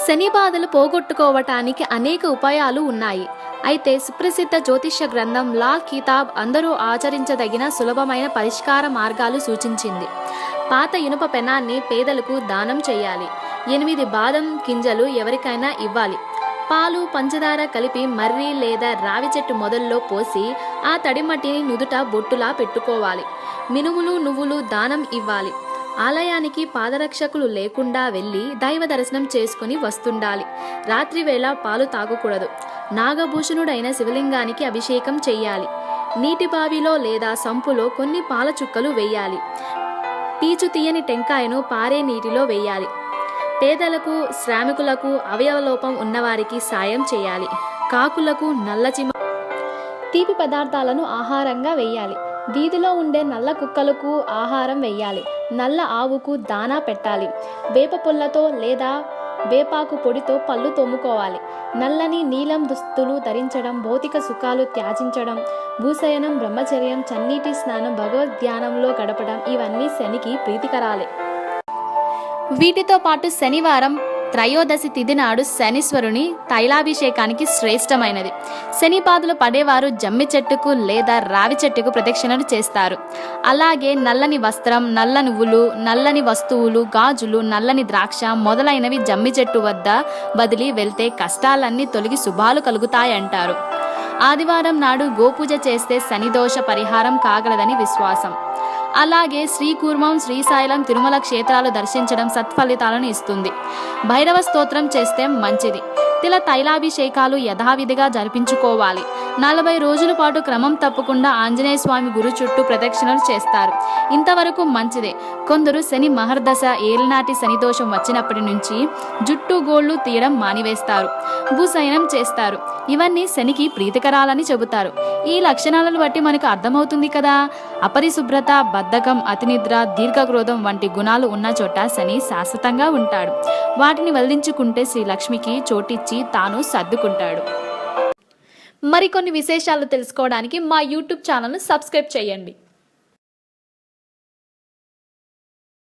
శని బాధలు పోగొట్టుకోవటానికి అనేక ఉపాయాలు ఉన్నాయి. అయితే సుప్రసిద్ధ జ్యోతిష్య గ్రంథం లా కితాబ్ అందరూ ఆచరించదగిన సులభమైన పరిష్కార మార్గాలు సూచించింది. పాత ఇనుప పెనాన్ని పేదలకు దానం చేయాలి. 8 బాదం గింజలు ఎవరికైనా ఇవ్వాలి. పాలు పంచదార కలిపి మర్రి లేదా రావి చెట్టు మొదల్లో పోసి ఆ తడిమట్టిని నుదుట బొట్టులా పెట్టుకోవాలి. మినుములు నువ్వులు దానం ఇవ్వాలి. ఆలయానికి పాదరక్షకులు లేకుండా వెళ్ళి దైవ దర్శనం చేసుకుని వస్తుండాలి. రాత్రి వేళ పాలు తాగకూడదు. నాగభూషణుడైన శివలింగానికి అభిషేకం చెయ్యాలి. నీటి బావిలో లేదా సంపులో కొన్ని పాల చుక్కలు వేయాలి. పీచు తీయని టెంకాయను పారే నీటిలో వేయాలి. పేదలకు, శ్రామికులకు, అవయవలోపం ఉన్నవారికి సాయం చేయాలి. కాకులకు, నల్లచిమ తీపి పదార్థాలను ఆహారంగా వేయాలి. వీధిలో ఉండే నల్ల కుక్కలకు ఆహారం వేయాలి. నల్ల ఆవుకు దానా పెట్టాలి. వేప పుల్లతో లేదా వేపాకు పొడితో పళ్ళు తోముకోవాలి. నల్లని నీలం దుస్తులు ధరించడం, భౌతిక సుఖాలు త్యాజించడం, భూశయనం, బ్రహ్మచర్యం, చన్నీటి స్నానం, భగవద్ ధ్యానంలో గడపడం ఇవన్నీ శనికి ప్రీతికరాలే. వీటితో పాటు శనివారం త్రయోదశి తిథి నాడు శనీశ్వరుని తైలాభిషేకానికి శ్రేష్టమైనది. శని బాధలు పడేవారు జమ్మి చెట్టుకు లేదా రావి చెట్టుకు ప్రదక్షిణలు చేస్తారు. అలాగే నల్లని వస్త్రం, నల్ల నువ్వులు, నల్లని వస్తువులు, గాజులు, నల్లని ద్రాక్ష మొదలైనవి జమ్మి చెట్టు వద్ద వదిలి వెళ్తే కష్టాలన్నీ తొలగి శుభాలు కలుగుతాయంటారు. ఆదివారం నాడు గోపూజ చేస్తే శనిదోష పరిహారం కాగలదని విశ్వాసం. అలాగే శ్రీకూర్మం, శ్రీశైలం, తిరుమల క్షేత్రాలు దర్శించడం సత్ఫలితాలను ఇస్తుంది. భైరవ స్తోత్రం చేస్తే మంచిది. తిల తైలాభిషేకాలు యథావిధిగా జరిపించుకోవాలి. 40 రోజుల పాటు క్రమం తప్పకుండా ఆంజనేయ స్వామి గురు చుట్టూ ప్రదక్షిణలు చేస్తారు. ఇంతవరకు మంచిదే. కొందరు శని మహర్దశ ఏలినాటి శనిదోషం వచ్చినప్పటి నుంచి జుట్టు గోళ్లు తీయడం మానివేస్తారు. భూశయనం చేస్తారు. ఇవన్నీ శనికి ప్రీతికరాలని చెబుతారు. ఈ లక్షణాలను బట్టి మనకు అర్థమవుతుంది కదా. అపరిశుభ్రత, బద్ధకం, అతినిద్ర, దీర్ఘక్రోధం వంటి గుణాలు ఉన్న చోట శని శాశ్వతంగా ఉంటాడు. వాటిని వదిలించుకుంటే శ్రీ లక్ష్మికి చోటిచ్చి తాను సర్దుకుంటాడు. మరికొన్ని విశేషాలు తెలుసుకోవడానికి మా యూట్యూబ్ ఛానల్ను సబ్స్క్రైబ్ చేయండి.